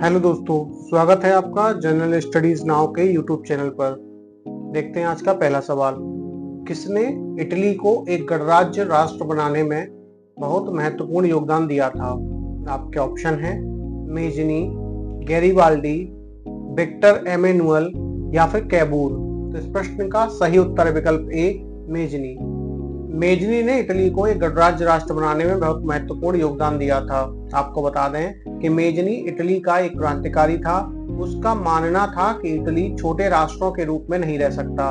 Hello दोस्तों, स्वागत है आपका जनरल स्टडीज नाउ के यूट्यूब चैनल पर। देखते हैं आज का पहला सवाल। किसने इटली को एक गणराज्य राष्ट्र बनाने में बहुत महत्वपूर्ण योगदान दिया था? आपके ऑप्शन हैं मेजनी, गैरीबाल्डी, विक्टर एमेनुअल या फिर कैबूर। तो इस प्रश्न का सही उत्तर है विकल्प ए, मेजनी। मेजनी ने इटली को एक गणराज्य राष्ट्र बनाने में बहुत महत्वपूर्ण योगदान दिया था। आपको बता दें कि मेजनी इटली का एक क्रांतिकारी था। उसका मानना था कि इटली छोटे राष्ट्रों के रूप में नहीं रह सकता।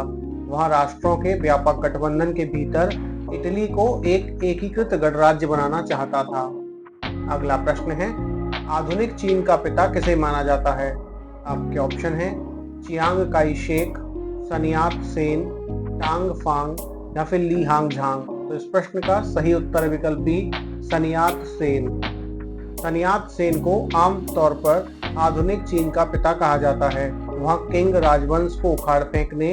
वह राष्ट्रों के व्यापक गठबंधन के भीतर इटली को एक एकीकृत गणराज्य बनाना चाहता था। अगला प्रश्न है, आधुनिक चीन का पिता किसे माना जाता है? आपके ऑप्शन है चियांग काई शेक, सनियात सेन, टांग फांग या फिर ली हांग झांग। तो इस प्रश्न का सही उत्तर विकल्प बी, सनियात सेन। सनियात सेन को आमतौर पर आधुनिक चीन का पिता कहा जाता है। वह किंग राजवंश को उखाड़ फेंकने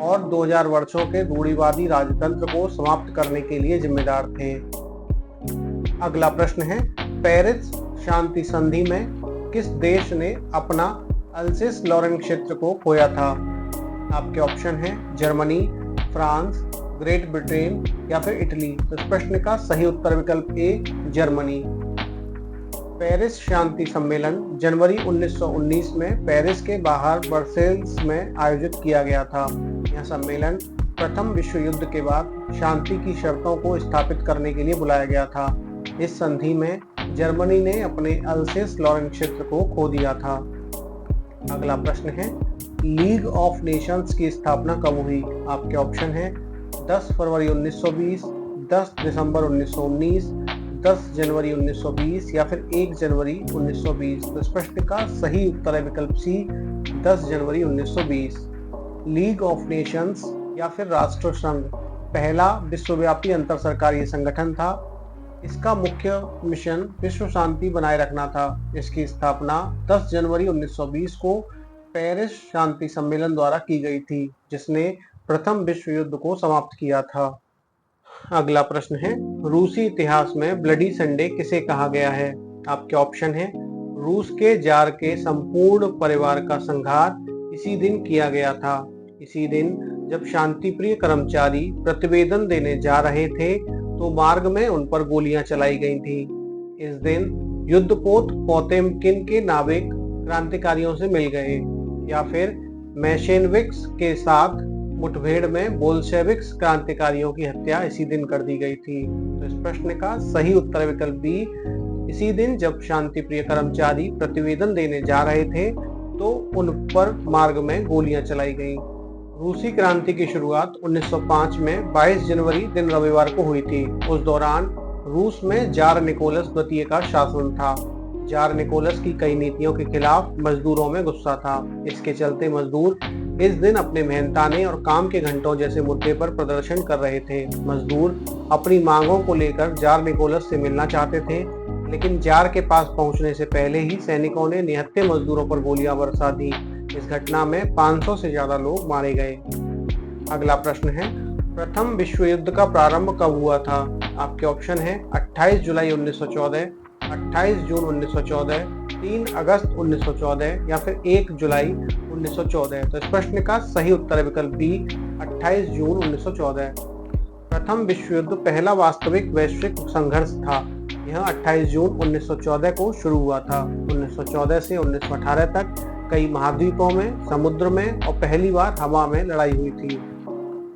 और 2000 वर्षों के रूढ़िवादी राजतंत्र को समाप्त करने के लिए जिम्मेदार थे। अगला प्रश्न है, पेरिस शांति संधि में किस देश ने अपना अल्सेस लॉरेन क्षेत्र को खोया था? आपके ऑप्शन है जर्मनी, फ्रांस, ग्रेट ब्रिटेन या फिर इटली। तो इस प्रश्न का सही उत्तर विकल्प ए, जर्मनी। पेरिस शांति सम्मेलन जनवरी 1919 में पेरिस के बाहर ब्रसेल्स में आयोजित किया गया था। यह सम्मेलन प्रथम विश्व युद्ध के बाद शांति की शर्तों को स्थापित करने के लिए बुलाया गया था। इस संधि में जर्मनी ने अपने अल्सेस लॉरेन क्षेत्र को खो दिया था। अगला प्रश्न है, लीग ऑफ नेशंस की स्थापना कब हुई? आपके ऑप्शन है 10 फरवरी 1920, 10 दिसंबर 1919, 10 जनवरी 1920 या फिर 1 जनवरी 1920। तो इस प्रश्न का सही उत्तर है विकल्प सी, 10 जनवरी 1920। लीग ऑफ नेशंस या फिर राष्ट्र संघ पहला विश्वव्यापी अंतर सरकारी संगठन था। इसका मुख्य मिशन विश्व शांति बनाए रखना था। इसकी स्थापना 10 जनवरी 1920 को पेरिस शांति सम्मेलन द्वारा की गई थी, जिसने प्रथम विश्व युद्ध को समाप्त किया था। अगला प्रश्न है, रूसी इतिहास में ब्लडी संडे किसे कहा गया है? आपके ऑप्शन है रूस के जार के संपूर्ण परिवार का संहार इसी दिन किया गया था। इसी दिन जब शांतिप्रिय कर्मचारी प्रतिवेदन देने जा रहे थे तो मार्ग में उन पर गोलियां चलाई गई थी। इस दिन युद्धपोत पोतेमकिन के नाविक क्रांतिकारियों से मिल गए, या फिर मेशेनविक्स के साथ मुठभेड़ में बोल्शेविक्स क्रांतिकारियों की हत्या इसी दिन कर दी गई थी। तो इस प्रश्न का सही उत्तर विकल्प बी, इसी दिन जब शांतिप्रिय कर्मचारी प्रतिवेदन देने जा रहे थे तो उन पर मार्ग में गोलियां चलाई गईं। रूसी क्रांति की शुरुआत 1905 में 22 जनवरी दिन रविवार को हुई थी। उस दौरान रूस में जार निकोलस द्वितीय का शासन था। जार निकोलस की कई नीतियों के खिलाफ मजदूरों में गुस्सा था। इसके चलते मजदूर इस दिन अपने मेहनताने और काम के घंटों जैसे मुद्दे पर प्रदर्शन कर रहे थे। मजदूर अपनी मांगों को लेकर जार निकोलस से मिलना चाहते थे, लेकिन जार के पास पहुंचने से पहले ही सैनिकों ने निहत्थे मजदूरों पर गोलियां बरसा दी। इस घटना में 500 से ज्यादा लोग मारे गए। अगला प्रश्न है, प्रथम विश्व युद्ध का प्रारंभ कब हुआ था? आपके ऑप्शन है 28 जुलाई 1914, 28 जून 1914, 3 अगस्त 1914 या फिर 1 जुलाई 1914। तो इस प्रश्न का सही उत्तर विकल्प बी, 28 जून 1914। प्रथम विश्व युद्ध पहला वास्तविक वैश्विक संघर्ष था। यह 28 जून 1914 को शुरू हुआ था। 1914 से 1918 तक कई महाद्वीपों में, समुद्र में और पहली बार हवा में लड़ाई हुई थी।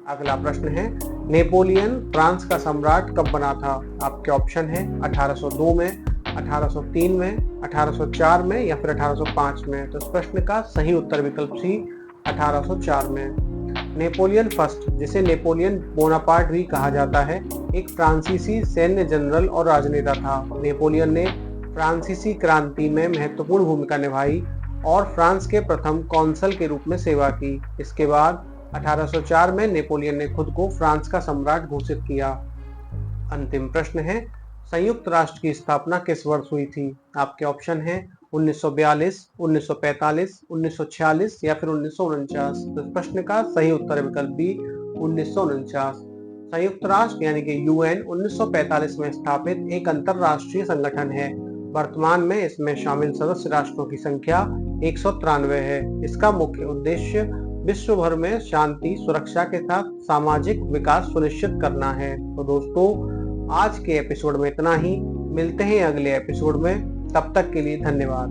अगला प्रश्न है, नेपोलियन फ्रांस का सम्राट कब बना था? आपके ऑप्शन है 1802 में, 1803 में, 1804 में या फिर 1805 में। तो इस प्रश्न का सही उत्तर विकल्प सी, 1804 में। नेपोलियन फर्स्ट, जिसे नेपोलियन बोनापार्ट भी कहा जाता है, एक फ्रांसीसी सैन्य जनरल और राजनेता था। नेपोलियन ने फ्रांसीसी क्रांति में महत्वपूर्ण भूमिका निभाई और फ्रांस के प्रथम कौंसल के रूप में सेवा की। इसके बाद 1804 में नेपोलियन ने खुद को फ्रांस का सम्राट घोषित किया। अंतिम प्रश्न है, संयुक्त राष्ट्र की स्थापना किस वर्ष हुई थी? आपके ऑप्शन है 1942, 1945, 1946 या फिर 1949। तो इस प्रश्न का सही उत्तर विकल्प बी, 1949। संयुक्त राष्ट्र यानी कि यूएन 1945 में स्थापित एक अंतरराष्ट्रीय संगठन है। वर्तमान में इसमें शामिल सदस्य राष्ट्रों की संख्या 193 है। इसका मुख्य उद्देश्य विश्व भर में शांति, सुरक्षा के साथ सामाजिक विकास सुनिश्चित करना है। तो दोस्तों, आज के एपिसोड में इतना ही। मिलते हैं अगले एपिसोड में। तब तक के लिए धन्यवाद।